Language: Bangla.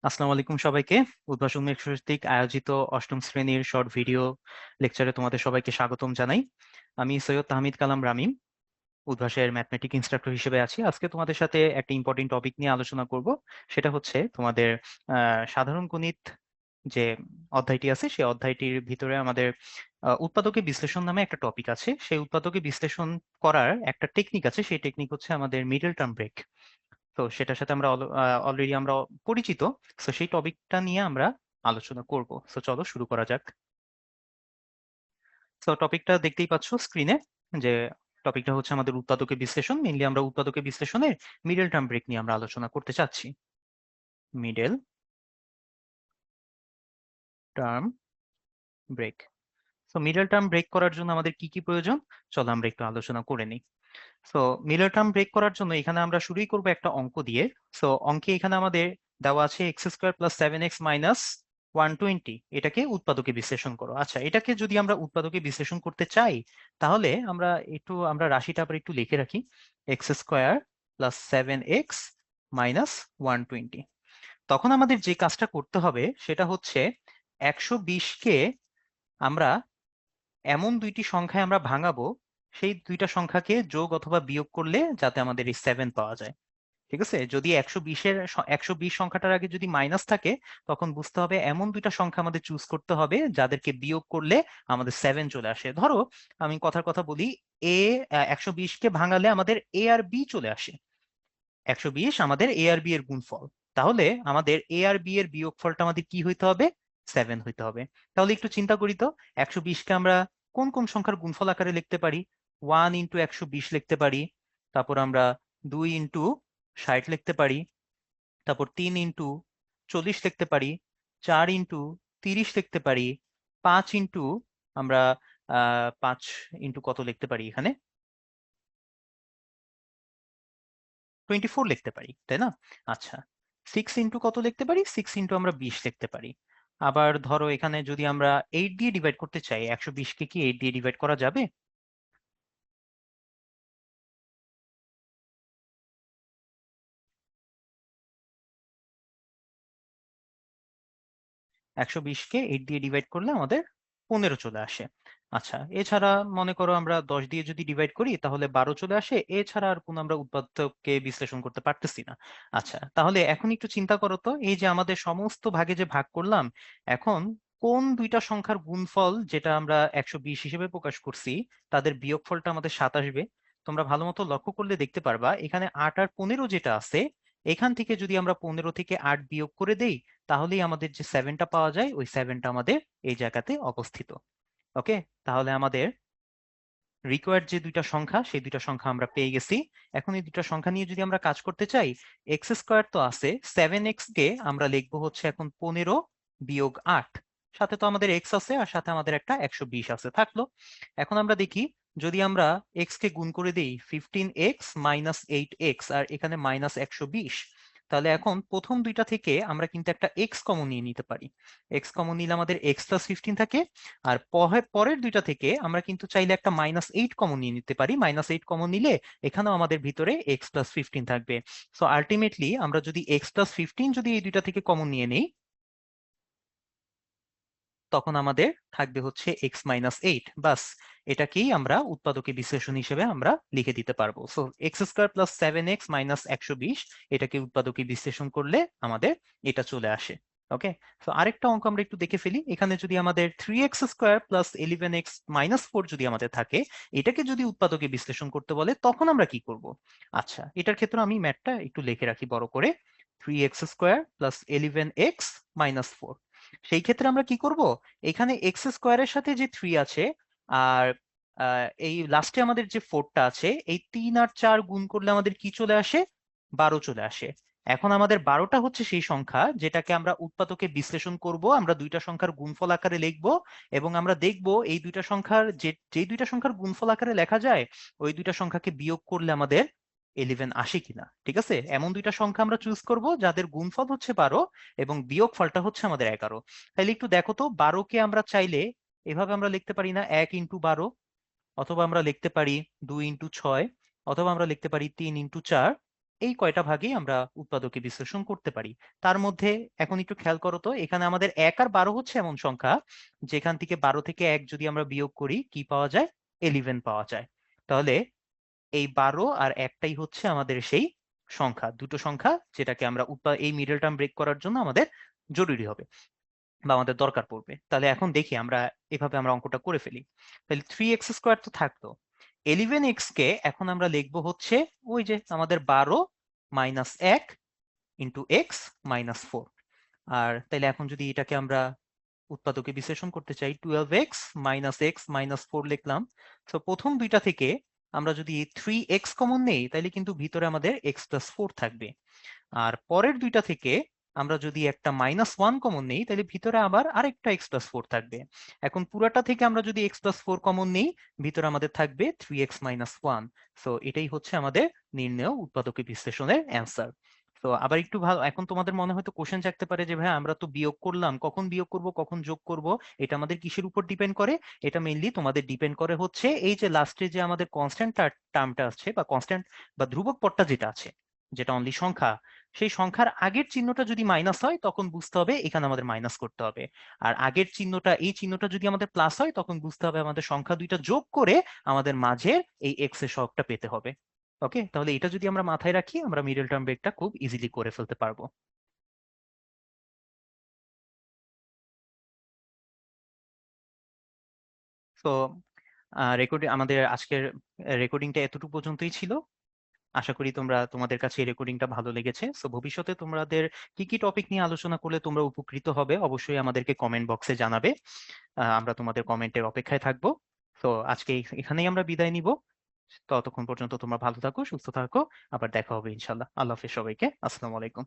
আসসালামু আলাইকুম সবাইকে। উদ্ভাসন কর্তৃক আয়োজিত অষ্টম শ্রেণীর শর্ট ভিডিও লেকচারে তোমাদের সবাইকে স্বাগতম জানাই। আমি সৈয়দ তাহমিদ কালাম রামিম, উদ্ভাসের ম্যাথমেটিক ইনস্ট্রাক্টর হিসেবে আছি। আজকে তোমাদের সাথে একটা ইম্পর্টেন্ট টপিক নিয়ে আলোচনা করব। সেটা হচ্ছে তোমাদের সাধারণ গণিত যে অধ্যায়টি আছে, সেই অধ্যায়টির ভিতরে আমাদের উৎপাদকে বিশ্লেষণ নামে একটা টপিক আছে। সেই উৎপাদকে বিশ্লেষণ করার একটা টেকনিক আছে, সেই টেকনিক হচ্ছে আমাদের মিডল টার্ম ব্রেক। তো সেটার সাথে আমরা অলরেডি আমরা পরিচিত। তো সেই টপিকটা নিয়ে আমরা আলোচনা করব। তো চলো শুরু করা যাক। তো টপিকটা দেখতেই পাচ্ছ স্ক্রিনে, যে টপিকটা হচ্ছে আমাদের উৎপাদকের বিশ্লেষণ। মেইনলি আমরা উৎপাদকের বিশ্লেষণের মিডল টার্ম ব্রেক নিয়ে আমরা আলোচনা করতে চাচ্ছি। Middle term break. তো মিডল টার্ম ব্রেক করার জন্য আমাদের কি কি প্রয়োজন, চলো আমরা একটু আলোচনা করে নিই। সো মিডল টার্ম ব্রেক করার জন্য এখানে আমরা শুরুই করবো একটা অঙ্ক দিয়ে। সো অঙ্কে এখানে আমাদের দেওয়া আছে x square plus 7x minus 120, এটাকে উৎপাদকে বিশ্লেষণ করো। আচ্ছা, এটাকে যদি আমরা উৎপাদকে বিশ্লেষণ করতে চাই, তাহলে আমরা রাশিটা আবার একটু লিখে রাখি। X square plus 7x minus 120। তখন আমাদের যে কাজটা করতে হবে সেটা হচ্ছে 120কে আমরা এমন দুইটি সংখ্যায় আমরা ভাঙাবো, সেই দুইটা সংখ্যাকে যোগ অথবা বিয়োগ করলে যাতে আমাদের এই 7 পাওয়া যায়। ঠিক আছে, যদি 120 সংখ্যাটার আগে যদি মাইনাস থাকে, তখন বুঝতে হবে এমন দুইটা সংখ্যা আমাদের চুজ করতে হবে যাদেরকে বিয়োগ করলে আমাদের 7 চলে আসে। ধরো আমি কথার কথা বলি, এ 120কে ভাঙালে আমাদের এ আর বি চলে আসে। 120 আমাদের এ আর বি এর গুণফল। তাহলে আমাদের এ আর বি এর বিয়োগফলটা আমাদের কি হইতে হবে, 7 হইতে হবে। তাহলে একটু চিন্তা করি তো, 120কে আমরা কোন কোন সংখ্যার গুণফল আকারে লিখতে পারি। 1 × 120 লিখতে পারি, তারপর আমরা 2 × 60 লিখতে পারি, তারপর 3 × 40 লিখতে পারি, 4 × 30 লিখতে পারি, 5 আমরা 5 কত লিখতে পারি, এখানে 24 লিখতে পারি, তাই না? আচ্ছা, 6 কত লিখতে পারি, 6 আমরা 20 লিখতে পারি। আবার ধরো এখানে যদি আমরা 8 দিয়ে ডিভাইড করতে চাই, 120কে কি 8 দিয়ে ডিভাইড করা যাবে? একশো বিশকে 8 দিয়ে ডিভাইড করলে আমাদের 15 চলে আসে। আচ্ছা, এছাড়া মনে করো আমরা 10 দিয়ে যদি ডিভাইড করি তাহলে 12 চলে আসে। এছাড়া আর কোনো আমরা উৎপাদককে বিশ্লেষণ করতে পারতেছি না। আচ্ছা, তাহলে এখন একটু চিন্তা করো তো, এই যে আমাদের সমস্ত ভাগে যে ভাগ করলাম, এখন কোন দুইটা সংখ্যার গুণফল, যেটা আমরা 120 হিসেবে প্রকাশ করছি, তাদের বিয়োগফলটা আমাদের 7 আসবে। তোমরা ভালো মতো লক্ষ্য করলে দেখতে পারবা এখানে 8 আর 15 যেটা আছে, এখান থেকে যদি আমরা 15 থেকে 8 বিয়োগ করে দেই, তাহলেই আমাদের যে 7টা পাওয়া যায়, ওই 7টা আমাদের এই জায়গাতে অবস্থিত। ওকে, তাহলে আমাদের রিকোয়ার্ড যে দুইটা সংখ্যা, সেই দুইটা সংখ্যা আমরা পেয়ে গেছি। এখন এই দুইটা সংখ্যা নিয়ে যদি আমরা কাজ করতে চাই, এক্স স্কোয়ার তো আছে, 7x কে আমরা লিখবো হচ্ছে এখন 15 - 8। সাথে তো আমাদের এক্স আছে, আর সাথে আমাদের একটা 120 আছে থাকলো। এখন আমরা দেখি, যদি আমরা এক্স কে গুণ করে দিই 15x মাইনাস 8x, আর এখানে মাইনাস 120, তাহলে এখন প্রথম দুইটা থেকে আমরা কিন্তু একটা এক্স কমন নিয়ে নিতে পারি। এক্স কমন নিলে আমাদের এক্স প্লাস 15 থাকে। আর পরের দুইটা থেকে আমরা কিন্তু চাইলে একটা -8 কমন নিয়ে নিতে পারি। -8 কমন নিলে এখানেও আমাদের ভিতরে এক্স প্লাস 15 থাকবে। সো আলটিমেটলি আমরা যদি এক্স প্লাস 15 যদি এই দুইটা থেকে কমন নিয়ে নেই, তখন আমাদের থাকবে হচ্ছে x - 8। বাস, এটাকেই আমরা উৎপাদকে বিশ্লেষণ হিসেবে আমরা লিখে দিতে পারবো। So x square plus 7x minus 120, এটাকে উৎপাদকে বিশ্লেষণ করলে আমাদের এটা চলে আসে। ওকে, তো আরেকটা অঙ্ক আমরা একটু দেখে ফেলি। এখানে যদি আমাদের 3x² প্লাস 11x - 4 যদি আমাদের থাকে, এটাকে যদি উৎপাদকে বিশ্লেষণ করতে বলে, তখন আমরা কি করব? আচ্ছা, এটার ক্ষেত্রে আমি ম্যাথটা একটু লিখে রাখি বড় করে। 3x² প্লাস 11x - 4, সেই ক্ষেত্রে আমরা কি করব, এখানে এক্স স্কোয়ারের সাথে যে 3 আছে, আর এই লাস্টে আমাদের যে 4টা আছে, এই 3 আর 4 গুণ করলে আমাদের কি চলে আসে, 12 চলে আসে। এখন আমাদের 12টা হচ্ছে সেই সংখ্যা যেটাকে আমরা উৎপাদকে বিশ্লেষণ করব। আমরা দুইটা সংখ্যার গুণফল আকারে লিখব, এবং আমরা দেখব এই দুইটা সংখ্যার যে দুইটা সংখ্যার গুণফল আকারে লেখা যায়, ওই দুইটা সংখ্যাকে বিয়োগ করলে আমাদের 11 আসে কিনা। ঠিক আছে, এমন দুইটা সংখ্যা আমরা চুজ করব যাদের গুণফল হচ্ছে 12 এবং বিয়োগ ফলটা হচ্ছে আমাদের 11। তাহলে একটু দেখো তো, 12কে আমরা চাইলে এভাবে আমরা লিখতে পারি না, 1 × 12, অথবা আমরা লিখতে পারি 2 × 6, অথবা আমরা লিখতে পারি 3 × 4, এই কয়টা ভাগেই আমরা উৎপাদকে বিশ্লেষণ করতে পারি। তার মধ্যে এখন একটু খেয়াল করো তো, এখানে আমাদের 1 আর 12 হচ্ছে এমন সংখ্যা যেখান থেকে 12 থেকে 1 যদি আমরা বিয়োগ করি কি পাওয়া যায়? 11 পাওয়া যায়। তাহলে এই 12 আর 1টাই হচ্ছে আমাদের সেই সংখ্যা, দুটো সংখ্যা যেটাকে আমরা এই মিডল টার্ম ব্রেক করার জন্য আমাদের জরুরি হবে বা আমাদের দরকার পড়বে। তাহলে এখন দেখি আমরা এভাবে আমরা অঙ্কটা করে ফেলি। তাহলে 3x² তো থাকতো, 11x কে এখন আমরা লিখবো হচ্ছে ওই যে আমাদের 12 মাইনাস 1 ইন্টু এক্স মাইনাস 4। আর তাইলে এখন যদি এটাকে আমরা উৎপাদকে বিশ্লেষণ করতে চাই, 12x মাইনাস এক্স মাইনাস 4 লিখলাম। তো প্রথম দুইটা থেকে আমরা যদি 3x কমন নেই তাহলে কিন্তু ভিতরে আমাদের x+4 থাকবে। আর পরের দুইটা থেকে আমরা যদি একটা -1 কমন নেই তাহলে ভিতরে আবার আরেকটা x+4 থাকবে। এখন পুরাটা থেকে আমরা যদি x+4 কমন নেই ভিতরে আমাদের থাকবে 3x-1। সো এটাই হচ্ছে আমাদের নির্ণেয় উৎপাদকে বিশ্লেষণের অ্যান্সার। তো আবার একটু ভালো, এখন তোমাদের মনে হয়তো কোশ্চেন জাগতে পারে যে ভাই আমরা তো বিয়োগ করলাম, কখন বিয়োগ করব কখন যোগ করব, এটা আমাদের কিসের উপর ডিপেন্ড করে? এটা মেইনলি তোমাদের ডিপেন্ড করে হচ্ছে এই যে লাস্টে যে আমাদের কনস্ট্যান্ট টার্মটা আছে বা কনস্ট্যান্ট বা ধ্রুবক পদটা যেটা আছে, যেটা অনলি সংখ্যা, সেই সংখ্যার আগের চিহ্নটা যদি মাইনাস হয় তখন বুঝতে হবে এখানে আমাদের মাইনাস করতে হবে। আর আগের চিহ্নটা, এই চিহ্নটা যদি আমাদের প্লাস হয় তখন বুঝতে হবে আমাদের সংখ্যা দুইটা যোগ করে আমাদের মাঝের এই এক্স এর সহগটা পেতে হবে। ওকে, তাহলে এটা যদি আমরা মাথায় রাখি আমরা মিডল টার্ম ব্রেকটা খুব ইজিলি করে ফেলতে পারবো। তো আমাদের আজকের রেকর্ডিংটা এতটুকু পর্যন্তই ছিল। আশা করি তোমাদের কাছে এই রেকর্ডিংটা ভালো লেগেছে। সো ভবিষ্যতে তোমাদের কি কি টপিক নিয়ে আলোচনা করলে তোমরা উপকৃত হবে অবশ্যই আমাদেরকে কমেন্ট বক্সে জানাবে। আমরা তোমাদের কমেন্টের অপেক্ষায় থাকবো। তো আজকে এখানেই আমরা বিদায় নিব। ততক্ষণ পর্যন্ত তোমরা ভালো থাকো, সুস্থ থাকো, আবার দেখা হবে ইনশাল্লাহ। আল্লাহ হাফেজ সবাইকে, আসসালামু আলাইকুম।